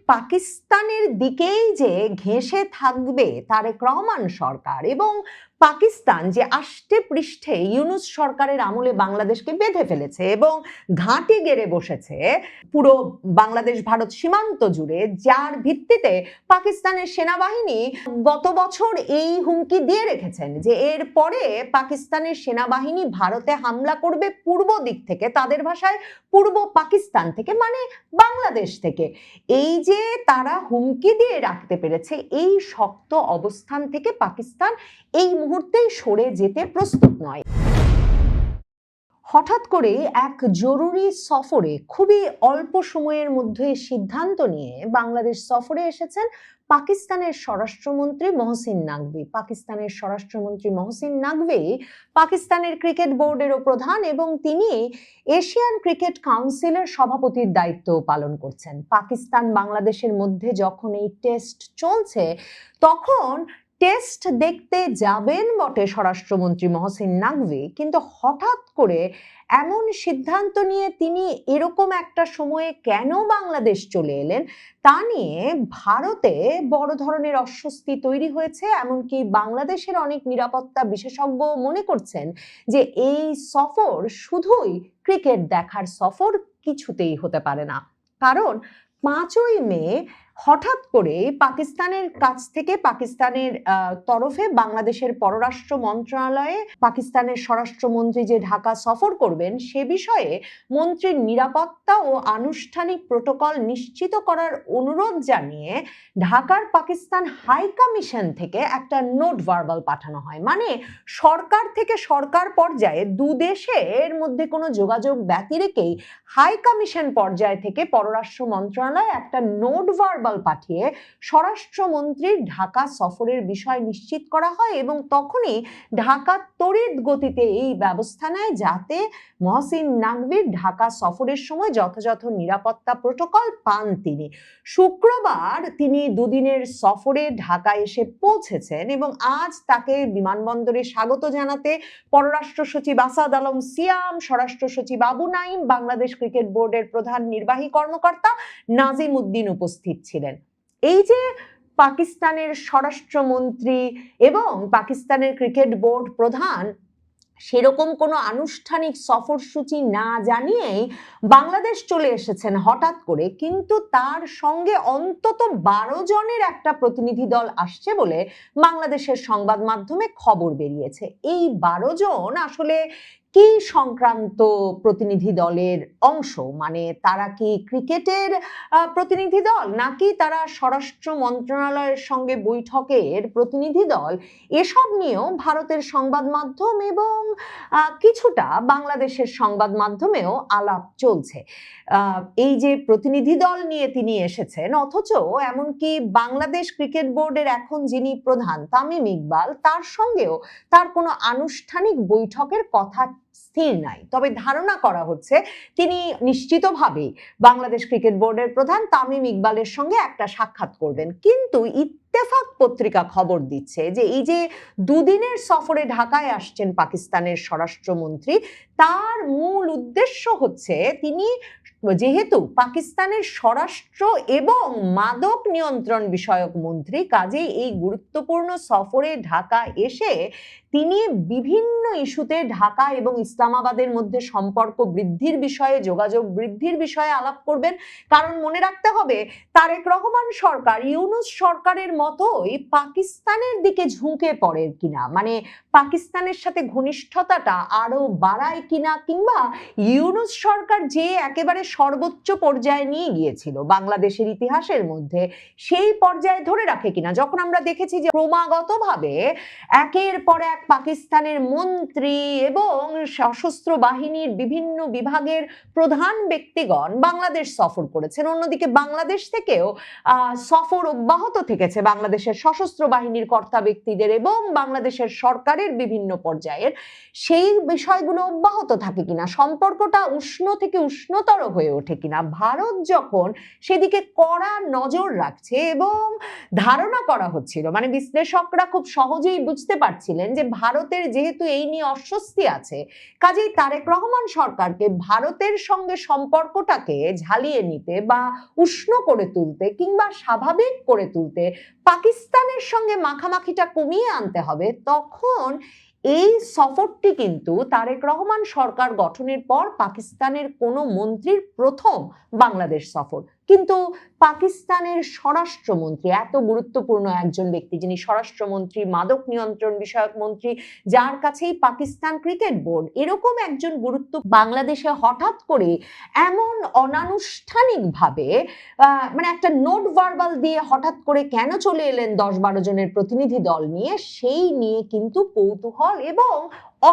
পাকিস্তানের দিকেই যে ঘেঁষে থাকবে তারেক রহমান সরকার এবং পাকিস্তান যে আষ্টে পৃষ্ঠে ইউনূস সরকারের আমলে বাংলাদেশকে বেঁধে ফেলেছে এবং ঘাঁটি গেড়ে বসেছে পুরো বাংলাদেশ ভারত সীমান্ত জুড়ে, যার ভিত্তিতে পাকিস্তানের সেনাবাহিনী গত বছর এই হুমকি দিয়ে রেখেছেন যে এর পরে পাকিস্তানের সেনাবাহিনী ভারতে হামলা করবে পূর্ব দিক থেকে, তাদের ভাষায় পূর্ব পাকিস্তান থেকে, মানে বাংলাদেশ থেকে। এই যে তারা হুমকি দিয়ে রাখতে পেরেছে, এই শক্ত অবস্থান থেকে পাকিস্তান এই মুহূর্তেই সরে যেতে প্রস্তুত নয়। হঠাৎ করে এক জরুরি সফরে খুবই অল্প সময়ের মধ্যে সিদ্ধান্ত নিয়ে বাংলাদেশ সফরে এসেছেন পাকিস্তানের স্বরাষ্ট্রমন্ত্রী মহসিন নাকভি। পাকিস্তানের স্বরাষ্ট্রমন্ত্রী মহসিন নাকভি পাকিস্তানের ক্রিকেট বোর্ডেরও প্রধান এবং তিনি এশিয়ান ক্রিকেট কাউন্সিলের সভাপতির দায়িত্ব পালন করছেন। পাকিস্তান বাংলাদেশের মধ্যে যখন এই টেস্ট চলছে, তখন টেস্ট দেখতে যাবেন বটে স্বরাষ্ট্রমন্ত্রী মহসিন নাকভি, কিন্তু হঠাৎ করে এমন সিদ্ধান্ত নিয়ে তিনি এরকম একটা সময়ে কেন বাংলাদেশ চলে এলেন তা নিয়ে ভারতে বড় ধরনের অস্বস্তি তৈরি হয়েছে। এমনকি বাংলাদেশের অনেক নিরাপত্তা বিশেষজ্ঞ মনে করছেন যে এই সফর শুধুই ক্রিকেট দেখার সফর কিছুতেই হতে পারে না, কারণ 5ই মে হঠাৎ করে পাকিস্তানের কাছ থেকে, পাকিস্তানের তরফে বাংলাদেশের পররাষ্ট্র মন্ত্রণালয়ে পাকিস্তানের স্বরাষ্ট্রমন্ত্রী যে ঢাকা সফর করবেন সে বিষয়ে মন্ত্রীর নিরাপত্তা ও আনুষ্ঠানিক প্রোটোকল নিশ্চিত করার অনুরোধ জানিয়ে ঢাকার পাকিস্তান হাই কমিশন থেকে একটা নোট ভার্বাল পাঠানো হয়। মানে সরকার থেকে সরকার পর্যায়ে দুদেশের মধ্যে কোনো যোগাযোগ ব্যতি রেখেই হাই কমিশন পর্যায় থেকে পররাষ্ট্র মন্ত্রণালয় একটা নোট ভার্বাল পাঠিয়ে স্বরাষ্ট্রমন্ত্রীর ঢাকা সফরের বিষয় নিশ্চিত করা হয় এবং তখনই ঢাকা তড়িৎ গতিতে এই ব্যবস্থা নেয় যাতে মহসিন নাকভির ঢাকা সফরের সময় যথাযথ নিরাপত্তা প্রোটোকল পান তিনি। শুক্রবার তিনি দুদিনের সফরে ঢাকা এসে পৌঁছেছেন এবং আজ তাকে বিমানবন্দরে স্বাগত জানাতে পররাষ্ট্র সচিব আসাদ আলম সিয়াম, স্বরাষ্ট্র সচিব আবু নাইম, বাংলাদেশ ক্রিকেট বোর্ডের প্রধান নির্বাহী কর্মকর্তা নাজিম উদ্দিন উপস্থিত ছিলেন। এই যে পাকিস্তানের স্বরাষ্ট্রমন্ত্রী এবং পাকিস্তানের ক্রিকেট বোর্ড প্রধান সেরকম কোনো আনুষ্ঠানিক সফরসূচি না জানিয়েই বাংলাদেশ চলে এসেছেন হঠাৎ করে, কিন্তু তার সঙ্গে অন্তত 12 জনের একটা প্রতিনিধি দল আসছে বলে বাংলাদেশের সংবাদ মাধ্যমে খবর বেরিয়েছে। এই 12 জন আসলে কি সংক্রান্ত প্রতিনিধি দলের অংশ? মানে তারা কি ক্রিকেটের প্রতিনিধি দল নাকি তারা স্বরাষ্ট্র মন্ত্রণালয়ের সঙ্গে বৈঠকের প্রতিনিধি দল? এসব নিয়েও ভারতের সংবাদ মাধ্যম এবং কিছুটা বাংলাদেশের সংবাদ মাধ্যমেও আলাপ চলছে। এই যে প্রতিনিধি দল নিয়ে তিনি এসেছেন, অথচ এমনকি বাংলাদেশ ক্রিকেট বোর্ডের এখন যিনি প্রধান তামিম ইকবাল, তার সঙ্গেও তার কোনো আনুষ্ঠানিক বৈঠকের কথা স্থির নাই। তবে ধারণা করা হচ্ছে তিনি নিশ্চিতভাবেই বাংলাদেশ ক্রিকেট বোর্ডের প্রধান তামিম ইকবালের সঙ্গে একটা সাক্ষাৎ করবেন। কিন্তু ইত্তেফাক পত্রিকা খবর দিচ্ছে যে এই যে দুদিনের সফরে ঢাকায় আসছেন পাকিস্তানের স্বরাষ্ট্রমন্ত্রী, তার মূল উদ্দেশ্য হচ্ছে তিনি যেহেতু পাকিস্তানের স্বরাষ্ট্র এবং মাদক নিয়ন্ত্রণ বিষয়ক মন্ত্রী, কাজেই এই গুরুত্বপূর্ণ সফরে ঢাকা এসে তিনি বিভিন্ন ইস্যুতে ঢাকা এবং ইসলামাবাদের মধ্যে সম্পর্ক বৃদ্ধির বিষয়ে, যোগাযোগ বৃদ্ধির বিষয়ে আলাপ করবেন। কারণ মনে রাখতে হবে, তারেক রহমান সরকার ইউনূস সরকারের মতোই পাকিস্তানের দিকে ঝুঁকে পড়ে কিনা, মানে পাকিস্তানের সাথে ঘনিষ্ঠতাটা আরো বাড়ায় কিনা, কিংবা ইউনূস সরকার যে একেবারে সর্বোচ্চ পর্যায়ে নিয়ে গিয়েছিল বাংলাদেশের ইতিহাসের মধ্যে, সেই পর্যায়ে ধরে রাখে কিনা। যখন আমরা দেখেছি যে ক্রমাগতভাবে একের পর এক পাকিস্তানের মন্ত্রী এবং সশস্ত্র বাহিনীর বিভিন্ন বিভাগের প্রধান ব্যক্তিগণ বাংলাদেশ সফর করেছেন, অন্যদিকে বাংলাদেশ থেকেও সফর অব্যাহত থেকেছে বাংলাদেশের সশস্ত্র বাহিনীর কর্তা ব্যক্তিদের এবং বাংলাদেশের সরকারের বিভিন্ন পর্যায়ের, সেই বিষয়গুলো অব্যাহত থাকে কিনা, সম্পর্কটা উষ্ণ থেকে উষ্ণতর হয়ে ওঠে কিনা। ভারত যখন সেদিকে কড়া নজর রাখছে এবং ধারণা করা হচ্ছিল, মানে বিশ্লেষকরা খুব সহজেই বুঝতে পারছিলেন যে ভারতের যেহেতু এই নিয়ে অস্বস্তি আছে, কাজেই তারেক রহমান সরকারকে ভারতের সঙ্গে সম্পর্কটাকে ঝালিয়ে নিতে বা উষ্ণ করে তুলতে কিংবা স্বাভাবিক করে তুলতে পাকিস্তানের সঙ্গে মাখামাখিটা কমিয়ে আনতে হবে, তখন এই সফরটি কিন্তু তারেক রহমান সরকার গঠনের পর পাকিস্তানের কোনো মন্ত্রীর প্রথম বাংলাদেশ সফর। কিন্তু পাকিস্তানের স্বরাষ্ট্রমন্ত্রী, এত গুরুত্বপূর্ণ একজন ব্যক্তি যিনি স্বরাষ্ট্রমন্ত্রী, মাদক নিয়ন্ত্রণ বিষয়ক মন্ত্রী, যার কাছেই পাকিস্তান ক্রিকেট বোর্ড, এরকম একজন গুরুত্ব বাংলাদেশে হঠাৎ করে এমন অনানুষ্ঠানিকভাবে মানে একটা নোট ভার্বাল দিয়ে হঠাৎ করে কেন চলে এলেন 10-12 জনের প্রতিনিধি দল নিয়ে, সেই নিয়ে কিন্তু কৌতূহল এবং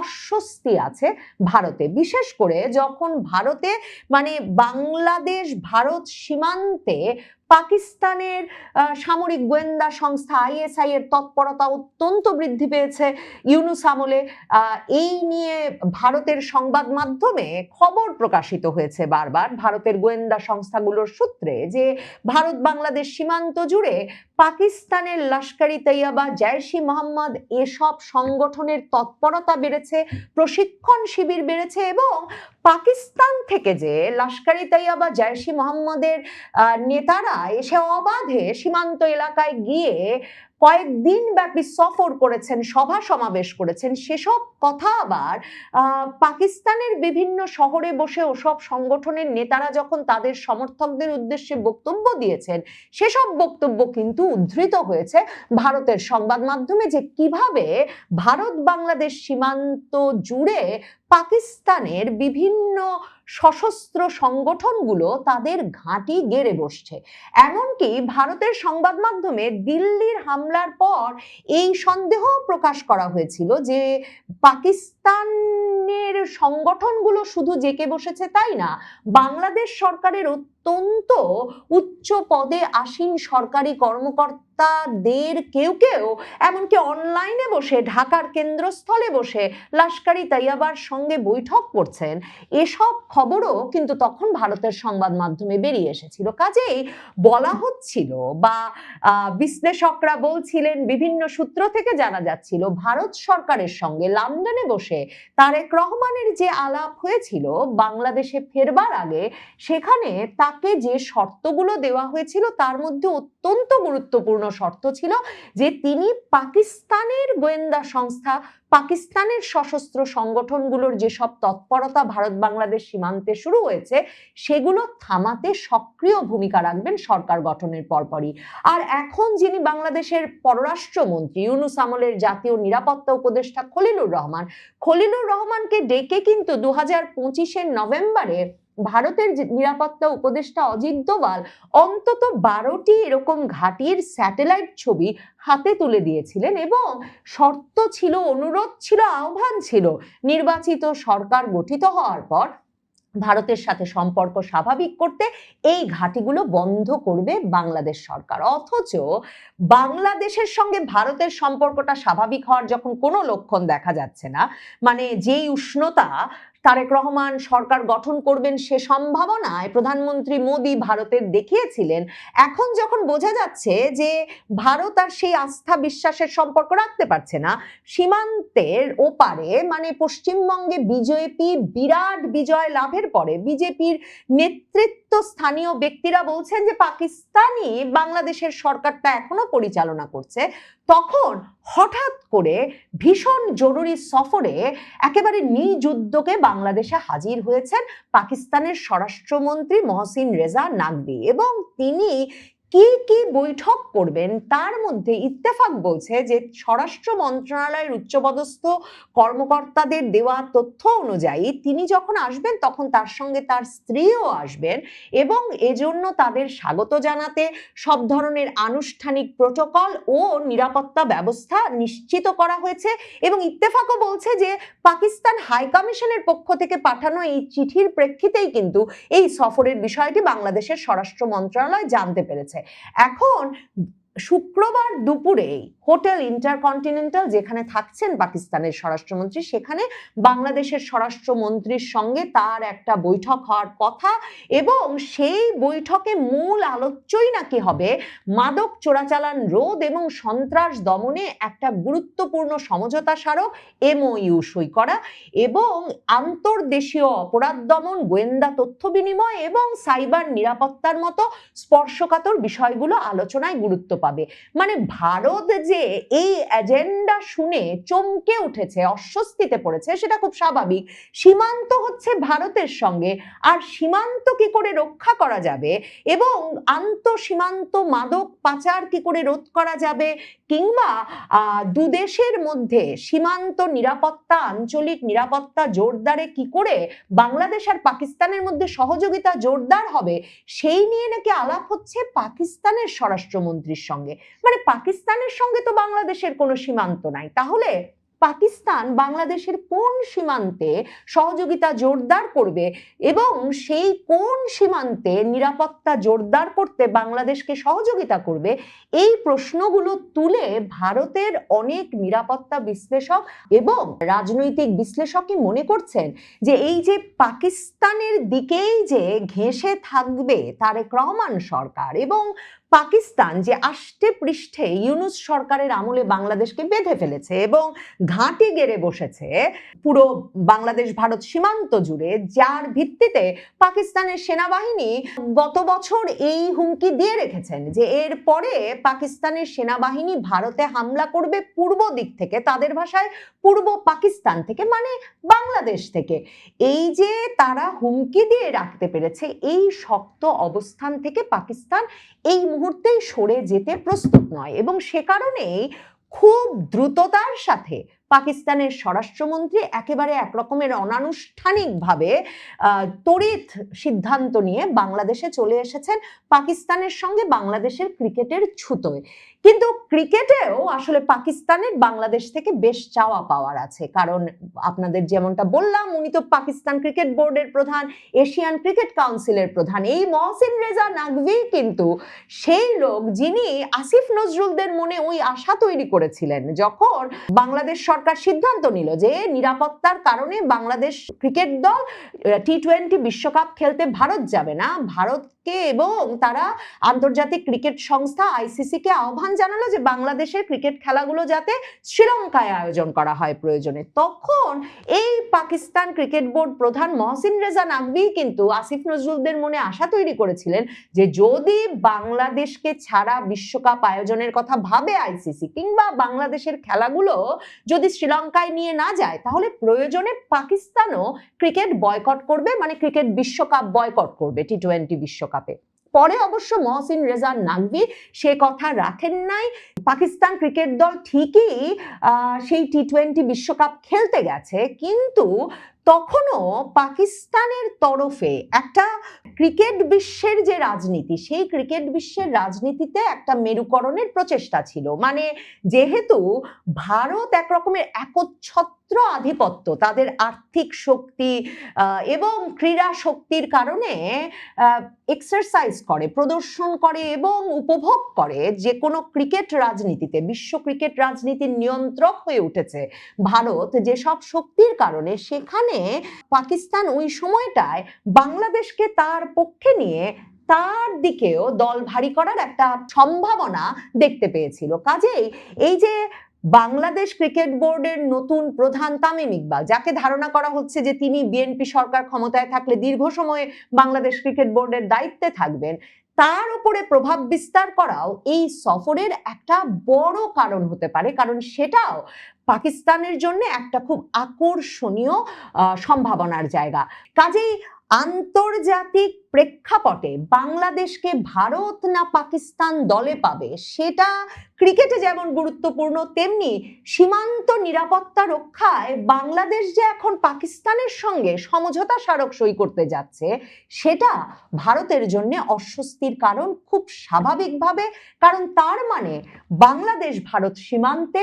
অস্বস্তি আছে ভারতে। বিশেষ করে যখন ভারতে মানে বাংলাদেশ ভারত সীমান্তে পাকিস্তানের সামরিক গোয়েন্দা সংস্থা আইএসআই এর তৎপরতা অত্যন্ত বৃদ্ধি পেয়েছে ইউনূস আমলে। এই নিয়ে ভারতের সংবাদ মাধ্যমে খবর প্রকাশিত হয়েছে বারবার ভারতের গোয়েন্দা সংস্থাগুলোর সূত্রে যে ভারত বাংলাদেশ সীমান্ত জুড়ে পাকিস্তানের লস্কর-ই তৈয়বা, জৈশ-ই মোহাম্মদ এসব সংগঠনের তৎপরতা বেড়েছে, প্রশিক্ষণ শিবির বেড়েছে এবং পাকিস্তান থেকে যে লস্কর-ই তৈয়বা, জৈশ-ই মোহাম্মদের নেতারা এসে অবাধে সীমান্ত এলাকায় গিয়ে কয়েকদিন ব্যাপী সফর করেছেন, সভা সমাবেশ করেছেন, সেসব কথা আবার পাকিস্তানের বিভিন্ন শহরে বসে ওসব সংগঠনের নেতারা যখন তাদের সমর্থকদের উদ্দেশ্যে বক্তব্য দিয়েছেন, সেসব বক্তব্য কিন্তু উদ্ধৃত হয়েছে ভারতের সংবাদ মাধ্যমে যে কিভাবে ভারত বাংলাদেশ সীমান্ত জুড়ে পাকিস্তানের বিভিন্ন সশস্ত্র সংগঠনগুলো তাদের ঘাঁটি গেড়ে বসছে। এমনকি ভারতের সংবাদ মাধ্যমে দিল্লির হামলার পর এই সন্দেহ প্রকাশ করা হয়েছিল যে পাকিস্তানের সংগঠনগুলো শুধু জেকে বসেছে তাই না, বাংলাদেশ সরকারের অত্যন্ত উচ্চ পদে আসীন সরকারি কর্মকর্তাদের কেউ কেউ এমনকি অনলাইনে বসে ঢাকার কেন্দ্রস্থলে বসে লস্কর-ই তৈয়বার সঙ্গে বৈঠক করছেন। এসব খবরও কিন্তু তখন ভারতের সংবাদ মাধ্যমে বেরিয়ে এসেছিল। কাজেই বলা হচ্ছিল বা বিশ্লেষকরা বলছিলেন, বিভিন্ন সূত্র থেকে জানা যাচ্ছিল, ভারত সরকারের সঙ্গে লন্ডনে বসে তারেক রহমানের যে আলাপ হয়েছিল বাংলাদেশে ফেরবার আগে, সেখানে তাকে যে শর্তগুলো দেওয়া হয়েছিল তার মধ্যে অত্যন্ত গুরুত্বপূর্ণ শর্ত ছিল যে তিনি পাকিস্তানের গোয়েন্দা সংস্থা, পাকিস্তানের সশস্ত্র সংগঠনগুলোর যেসব তৎপরতা ভারত বাংলাদেশ সীমান্তে শুরু হয়েছে সেগুলো থামাতে সক্রিয় ভূমিকা রাখবেন সরকার গঠনের পরপরই। আর এখন যিনি বাংলাদেশের পররাষ্ট্রমন্ত্রী, ইউনূস আমলের জাতীয় নিরাপত্তা উপদেষ্টা খলিলুর রহমানকে ডেকে কিন্তু 2025-এর নভেম্বরে ভারতের নিরাপত্তা উপদেষ্টা অজিত দোভাল অন্তত 12টি এরকম ঘাঁটির স্যাটেলাইট ছবি হাতে তুলে দিয়েছিলেন এবং শর্ত ছিল, অনুরোধ ছিল, আহ্বান ছিল, নির্বাচিত সরকার গঠিত হওয়ার পর ভারতের সাথে সম্পর্ক স্বাভাবিক করতে এই ঘাঁটিগুলো বন্ধ করবে বাংলাদেশ সরকার। অথচ বাংলাদেশের সঙ্গে ভারতের সম্পর্কটা স্বাভাবিক হওয়ার যখন কোনো লক্ষণ দেখা যাচ্ছে না, মানে যেই উষ্ণতা তারেক রহমান সরকার গঠন করবেন সে সম্ভাবনায় প্রধানমন্ত্রী মোদী ভারতের দেখিয়েছিলেন, এখন যখন বোঝা যাচ্ছে যে ভারত আর সেই আস্থা বিশ্বাসের সম্পর্ক রাখতে পারছে না, সীমান্তের ওপারে মানে পশ্চিমবঙ্গে বিজেপি বিরাট বিজয় লাভের পরে বিজেপির নেতৃত্ব স্থানীয় ব্যক্তিরা বলছেন যে পাকিস্তানি বাংলাদেশের সরকারটা এখনো পরিচালনা করছে, তখন হঠাৎ করে ভীষণ জরুরি সফরে একেবারে নিজ উদ্যোগে বাংলাদেশে হাজির হয়েছেন পাকিস্তানের স্বরাষ্ট্রমন্ত্রী মহসিন রেজা নাকভি এবং তিনি কি কি বৈঠক করবেন তার মধ্যে ইত্তেফাক বলছে যে স্বরাষ্ট্র মন্ত্রণালয়ের উচ্চপদস্থ কর্মকর্তাদের দেওয়া তথ্য অনুযায়ী তিনি যখন আসবেন তখন তার সঙ্গে তার স্ত্রীও আসবেন এবং এজন্য তাদের স্বাগত জানাতে সব ধরনের আনুষ্ঠানিক প্রোটোকল ও নিরাপত্তা ব্যবস্থা নিশ্চিত করা হয়েছে। এবং ইত্তেফাকও বলছে যে পাকিস্তান হাই কমিশনের পক্ষ থেকে পাঠানো এই চিঠির প্রেক্ষিতেই কিন্তু এই সফরের বিষয়টি বাংলাদেশের স্বরাষ্ট্র মন্ত্রণালয় জানতে পেরেছে। এখন শুক্রবার দুপুরেই হোটেল ইন্টারকন্টিনেন্টাল যেখানে থাকছেন পাকিস্তানের স্বরাষ্ট্রমন্ত্রী, সেখানে বাংলাদেশের স্বরাষ্ট্রমন্ত্রীর সঙ্গে তার একটা বৈঠক হওয়ার কথা, এবং সেই বৈঠকে মূল আলোচ্যই নাকি হবে মাদক চোরাচালান রোধ এবং সন্ত্রাস দমনে একটা গুরুত্বপূর্ণ সমঝোতা স্মারক MOU সই করা, এবং আন্তর্দেশীয় অপরাধ দমন, গোয়েন্দা তথ্য বিনিময় এবং সাইবার নিরাপত্তার মতো স্পর্শকাতর বিষয়গুলো আলোচনায় গুরুত্ব পাবে। মানে ভারত যে এই এজেন্ডা শুনে চমকে উঠেছে, অস্বস্তিতে পড়েছে, সেটা খুব স্বাভাবিক। সীমান্ত হচ্ছে ভারতের সঙ্গে, আর সীমান্ত কি করে রক্ষা করা যাবে এবং আন্তঃসীমান্ত মাদক পাচার কি করে রোধ করা যাবে, কিংবা দুদেশের মধ্যে সীমান্ত নিরাপত্তা, আঞ্চলিক নিরাপত্তা জোরদারে কি করে বাংলাদেশ আর পাকিস্তানের মধ্যে সহযোগিতা জোরদার হবে, সেই নিয়ে নাকি আলাপ হচ্ছে পাকিস্তানের স্বরাষ্ট্রমন্ত্রীর সঙ্গে। মানে পাকিস্তানের সঙ্গে তো বাংলাদেশের কোনো সীমান্ত নাই, তাহলে পাকিস্তান বাংলাদেশের কোন সীমান্তে সহযোগিতা জোরদার করবে এবং সেই কোন সীমান্তে নিরাপত্তা জোরদার করতে বাংলাদেশকে সহযোগিতা করবে, এই প্রশ্নগুলো তুলে ভারতের অনেক নিরাপত্তা বিশ্লেষক এবং রাজনৈতিক বিশ্লেষকই মনে করছেন যে এই যে পাকিস্তানের দিকেই যে ঘেঁষে থাকবে তারেক রহমান সরকার, এবং পাকিস্তান যে আষ্টে পৃষ্ঠে ইউনূস সরকারের আমলে বাংলাদেশকে বেঁধে ফেলেছে এবং ঘাঁটি গেড়ে বসেছে পুরো বাংলাদেশ ভারত সীমান্ত জুড়ে, যার ভিত্তিতে পাকিস্তানের সেনাবাহিনী গত বছর এই হুমকি দিয়ে রেখেছেন যে এর পরে পাকিস্তানের সেনাবাহিনী ভারতে হামলা করবে পূর্ব দিক থেকে, তাদের ভাষায় পূর্ব পাকিস্তান থেকে, মানে বাংলাদেশ থেকে। এই যে তারা হুমকি দিয়ে রাখতে পেরেছে, এই শক্ত অবস্থান থেকে পাকিস্তান এই মুহূর্তেই সরে যেতে প্রস্তুত নয়, এবং সে কারণেই খুব দ্রুততার সাথে পাকিস্তানের স্বরাষ্ট্রমন্ত্রী একেবারে একরকমের অনানুষ্ঠানিকভাবে তড়িৎ সিদ্ধান্ত নিয়ে বাংলাদেশে চলে এসেছেন পাকিস্তানের সঙ্গে বাংলাদেশের ক্রিকেটের ছুতোয়। কিন্তু ক্রিকেটেও আসলে পাকিস্তানের বাংলাদেশ থেকে বেশ চাওয়া পাওয়ার আছে, কারণ আপনাদের যেমনটা বললাম, উনি তো পাকিস্তান ক্রিকেট বোর্ডের প্রধান, এশিয়ান ক্রিকেট কাউন্সিলের প্রধান। এই মহসিন রেজা নাকভি কিন্তু সেই লোক যিনি আসিফ নজরুলদের মনে ওই আশা তৈরি করেছিলেন যখন বাংলাদেশ সরকার সিদ্ধান্ত নিল যে নিরাপত্তার কারণে বাংলাদেশ ক্রিকেট দল T20 বিশ্বকাপ খেলতে ভারত যাবে না, ভারতকে এবং তারা আন্তর্জাতিক ক্রিকেট সংস্থা ICC কে আহ্বান জানালো যে বাংলাদেশের ক্রিকেট খেলাগুলো যাতে শ্রীলঙ্কায় আয়োজন করা হয় প্রয়োজনে। তখন এই পাকিস্তান ক্রিকেট বোর্ড প্রধান মহসিন রেজা নাকভি কিন্তু আসিফ নজরুলদের মনে আশা তৈরি করেছিলেন যে যদি বাংলাদেশকে ছাড়া বিশ্বকাপ আয়োজনের কথা ভাবে ICC, কিংবা বাংলাদেশের খেলাগুলো যদি শ্রীলঙ্কায় নিয়ে না যায়, তাহলে প্রয়োজনে পাকিস্তানও ক্রিকেট বয়কট করবে, মানে ক্রিকেট বিশ্বকাপ বয়কট করবে T20 বিশ্বকাপে। পরে অবশ্য মহসিন রেজা নাকভি সে কথা রাখেন নাই। পাকিস্তান ক্রিকেট দল ঠিকই সেই T20 বিশ্বকাপ খেলতে গেছে, কিন্তু তখনও পাকিস্তানের তরফে একটা ক্রিকেট বিশ্বের যে রাজনীতি, সেই ক্রিকেট বিশ্বের রাজনীতিতে একটা মেরুকরণের প্রচেষ্টা ছিল। মানে যেহেতু ভারত একরকমের একচ্ছত্র আধিপত্য তাদের আর্থিক শক্তি এবং ক্রীড়া শক্তির কারণে এক্সারসাইজ করে, প্রদর্শন করে এবং উপভোগ করে, যে কোনো ক্রিকেট রাজনীতিতে, বিশ্ব ক্রিকেট রাজনীতির নিয়ন্ত্রক হয়ে উঠেছে ভারত যেসব শক্তির কারণে, সেখানে পাকিস্তান ওই সময়টায় বাংলাদেশকে তার পক্ষে নিয়ে তার দিকেও দল ভারী করার একটা সম্ভাবনা দেখতে পেয়েছিল। কাজেই এই যে বাংলাদেশ ক্রিকেট বোর্ডের নতুন প্রধান তামিম ইকবাল, যাকে ধারণা করা হচ্ছে যে তিনি বিএনপি সরকার ক্ষমতায় থাকলে দীর্ঘ সময় বাংলাদেশ ক্রিকেট বোর্ডের দায়িত্বে থাকবেন, তার উপরে প্রভাব বিস্তার করাও এই সফরের একটা বড় কারণ হতে পারে, কারণ সেটাও পাকিস্তানের জন্য একটা খুব আকর্ষণীয় সম্ভাবনার জায়গা। কাজেই আন্তর্জাতিক প্রেক্ষাপটে বাংলাদেশকে ভারত না পাকিস্তান দলে পাবে, সেটা ক্রিকেটে যেমন গুরুত্বপূর্ণ, তেমনি সীমান্ত নিরাপত্তা রক্ষায় বাংলাদেশ যে এখন পাকিস্তানের সঙ্গে সমঝোতা স্মারক সই করতে যাচ্ছে, সেটা ভারতের জন্য অস্বস্তির কারণ খুব স্বাভাবিকভাবে। কারণ তার মানে বাংলাদেশ ভারত সীমান্তে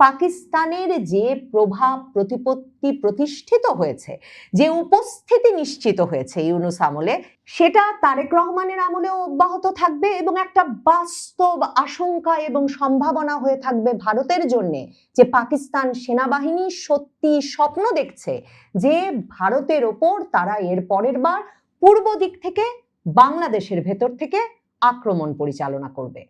পাকিস্তানের যে প্রভাব প্রতিপত্তি প্রতিষ্ঠিত হয়েছে, যে উপস্থিতি নিশ্চিত হয়েছে ইউনূস আমলে, সেটা তারেক রহমানের আমলেও অব্যাহত থাকবে এবং একটা বাস্তব আশঙ্কা এবং সম্ভাবনা হয়ে থাকবে ভারতের জন্য, যে পাকিস্তান সেনাবাহিনী সত্যি স্বপ্ন দেখছে যে ভারতের ওপর তারা এর পরের বার পূর্ব দিক থেকে বাংলাদেশের ভেতর থেকে আক্রমণ পরিচালনা করবে।